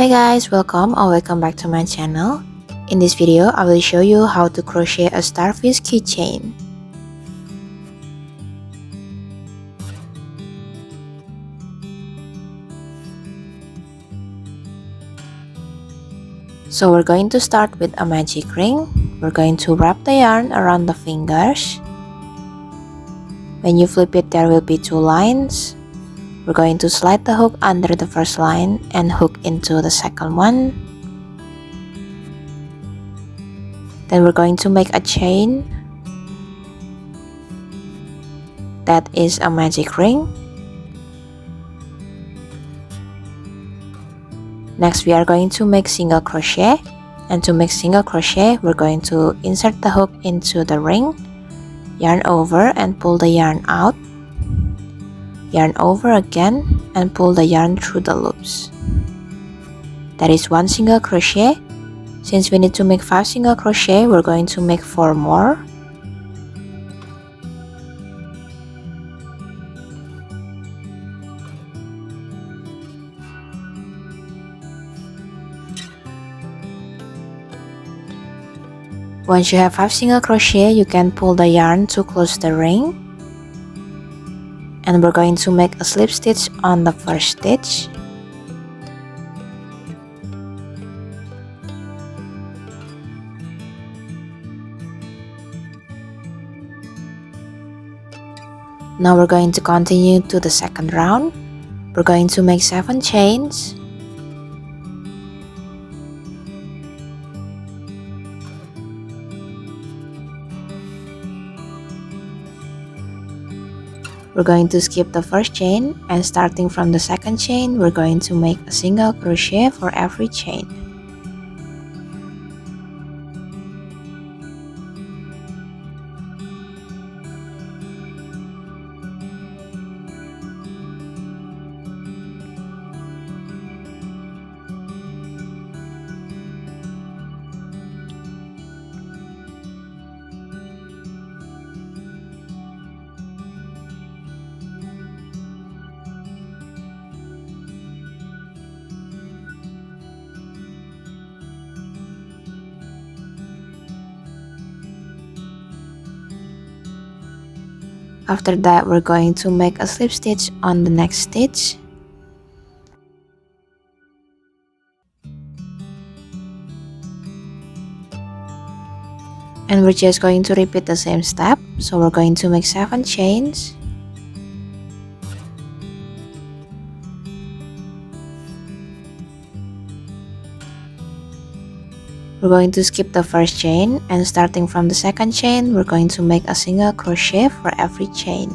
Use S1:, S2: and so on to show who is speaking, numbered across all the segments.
S1: Hey guys, welcome back to my channel. In this video, I will show you how to crochet a starfish keychain. So we're going to start with a magic ring. We're going to wrap the yarn around the fingers. When you flip it, there will be two lines. We're going to slide the hook under the first line and hook into the second one. Then we're going to make a chain. That is a magic ring. Next, we are going to make single crochet. And to make single crochet, we're going to insert the hook into the ring, yarn over and pull the yarn out, yarn over again and pull the yarn through the loops. That is one single crochet. Since we need to make 5 single crochet, we're going to make 4 more. Once you have 5 single crochet, you can pull the yarn to close the ring. And we're going to make a slip stitch on the first stitch. Now we're going to continue to the second round. We're going to make 7 chains. We're going to skip the first chain, and starting from the second chain, we're going to make a single crochet for every chain. After that, we're going to make a slip stitch on the next stitch. And we're just going to repeat the same step. So we're going to make 7 chains. We're going to skip the first chain, and starting from the second chain, we're going to make a single crochet for every chain.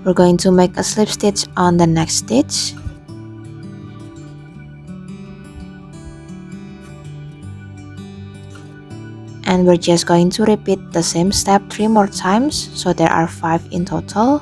S1: We're going to make a slip stitch on the next stitch. And we're just going to repeat the same step 3 more times, so there are 5 in total.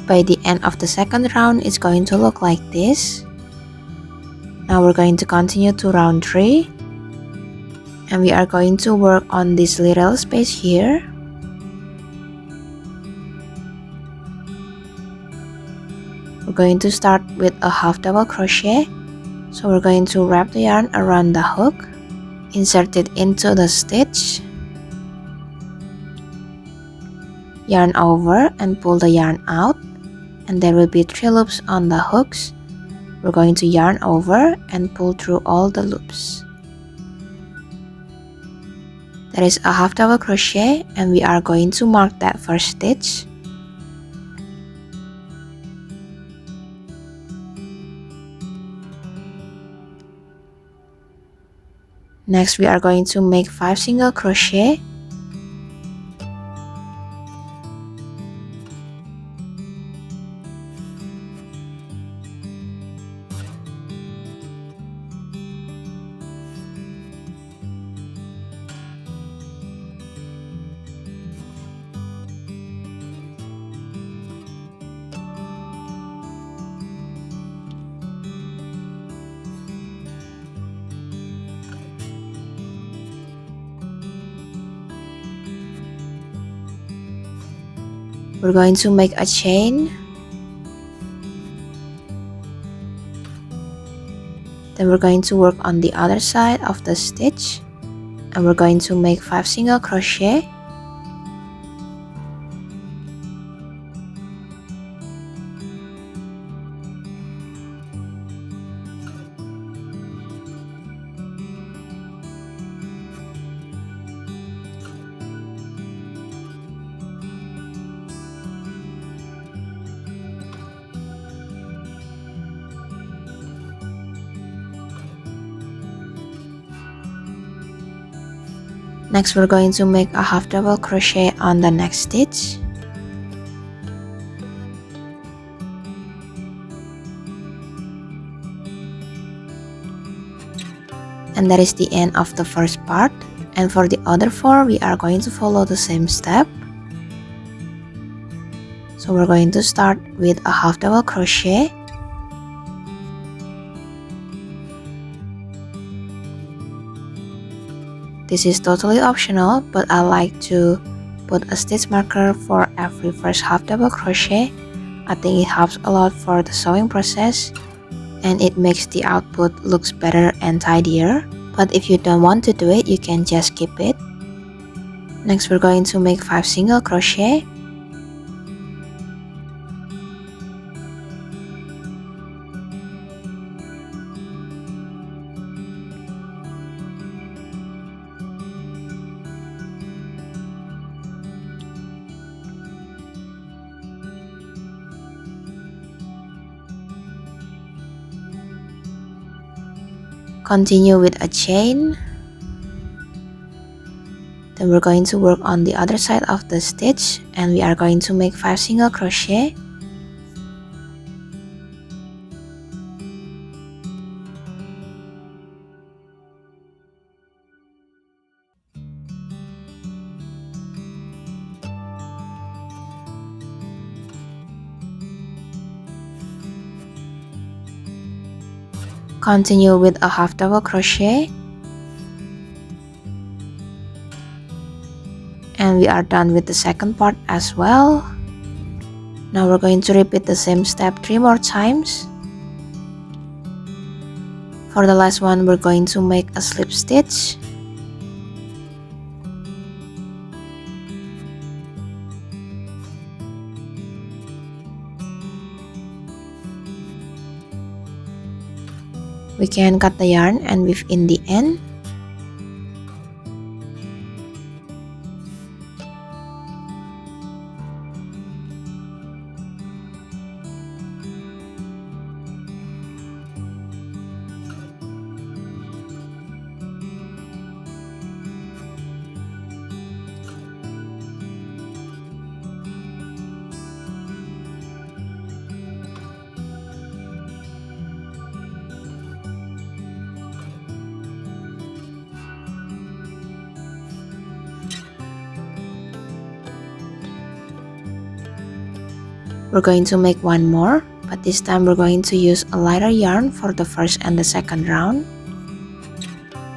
S1: By the end of the second round, it's going to look like this. Now we're going to continue to round 3. And we are going to work on this little space here. We're going to start with a half double crochet. So we're going to wrap the yarn around the hook, Insert it into the stitch, yarn over and pull the yarn out, and there will be 3 loops on the hooks. We're going to yarn over and pull through all the loops. There is a half double crochet, and we are going to mark that first stitch. Next, we are going to make 5 single crochet. We're going to make a chain. Then we're going to work on the other side of the stitch, and we're going to make 5 single crochet. Next, we're going to make a half double crochet on the next stitch. And that is the end of the first part. And for the other 4, we are going to follow the same step. So we're going to start with a half double crochet. This is totally optional, but I like to put a stitch marker for every first half double crochet. I think it helps a lot for the sewing process, and it makes the output looks better and tidier. But if you don't want to do it, you can just skip it. Next, we're going to make 5 single crochet. Continue with a chain. Then we're going to work on the other side of the stitch, and we are going to make 5 single crochet. Continue with a half double crochet, and we are done with the second part as well. Now we're going to repeat the same step 3 more times. For the last one, we're going to make a slip stitch. We can cut the yarn and weave in the end. We're going to make one more, but this time we're going to use a lighter yarn for the first and the second round.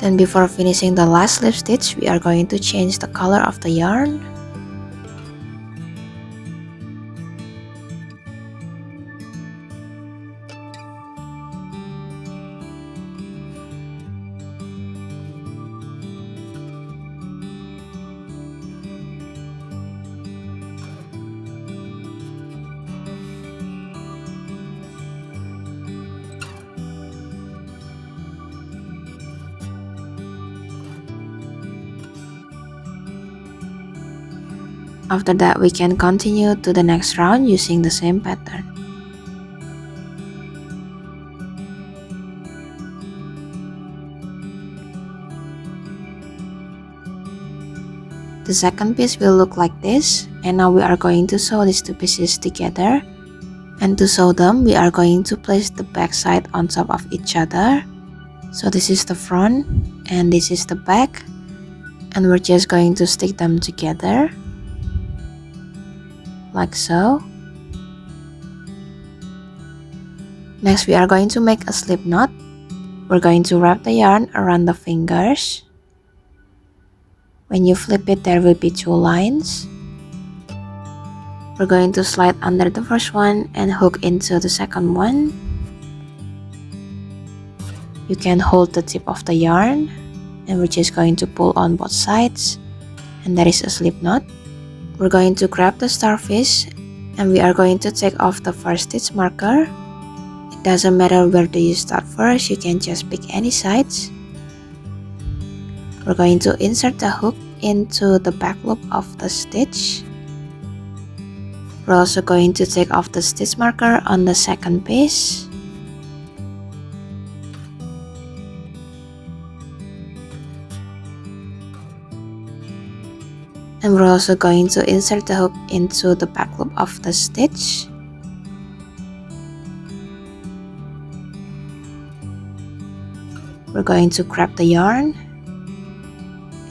S1: Then before finishing the last slip stitch, we are going to change the color of the yarn. After that, we can continue to the next round using the same pattern. The second piece will look like this, and now we are going to sew these two pieces together. And to sew them, we are going to place the back side on top of each other. So this is the front and this is the back, and we're just going to stick them together like so. Next, we are going to make a slip knot. We're going to wrap the yarn around the fingers. When you flip it, there will be two lines. We're going to slide under the first one and hook into the second one. You can hold the tip of the yarn, and we're just going to pull on both sides, and there is a slip knot. We're going to grab the starfish, and we are going to take off the first stitch marker. It doesn't matter where do you start first, you can just pick any sides. We're going to insert the hook into the back loop of the stitch. We're also going to take off the stitch marker on the second piece. And we're also going to insert the hook into the back loop of the stitch. We're going to grab the yarn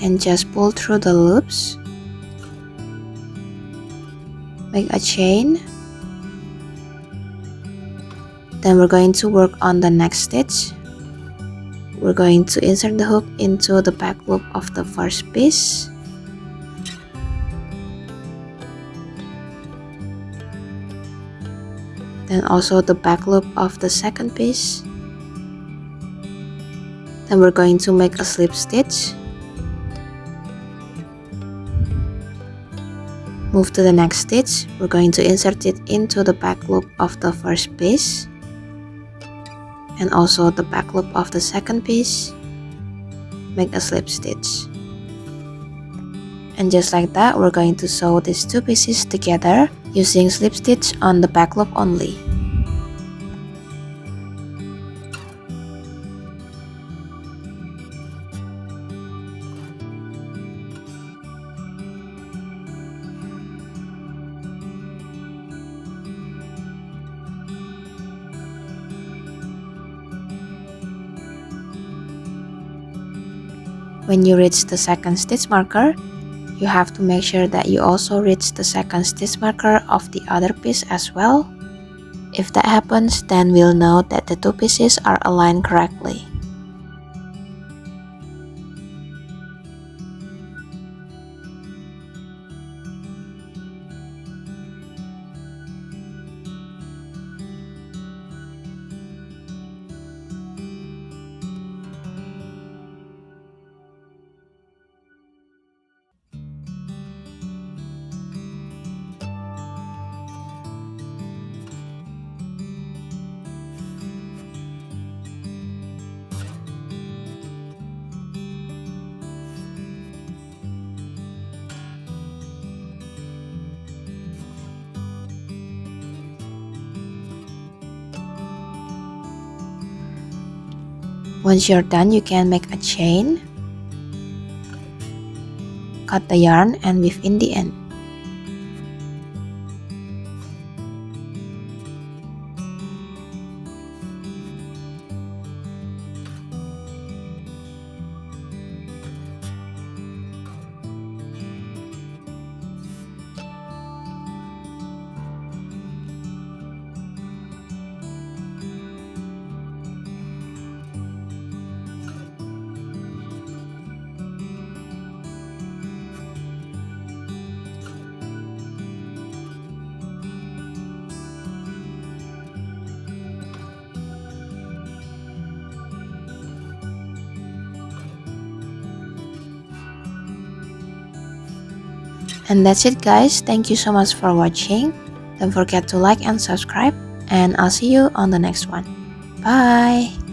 S1: and just pull through the loops. Make a chain. Then we're going to work on the next stitch. We're going to insert the hook into the back loop of the first piece. Then also the back loop of the second piece. Then we're going to make a slip stitch. Move to the next stitch. We're going to insert it into the back loop of the first piece, and also the back loop of the second piece. Make a slip stitch. And just like that, we're going to sew these two pieces together using slip stitch on the back loop only. When you reach the second stitch marker, you have to make sure that you also reach the second stitch marker of the other piece as well. If that happens, then we'll know that the two pieces are aligned correctly. Once you're done, you can make a chain, cut the yarn and weave in the end. And that's it guys, thank you so much for watching. Don't forget to like and subscribe, and I'll see you on the next one. Bye!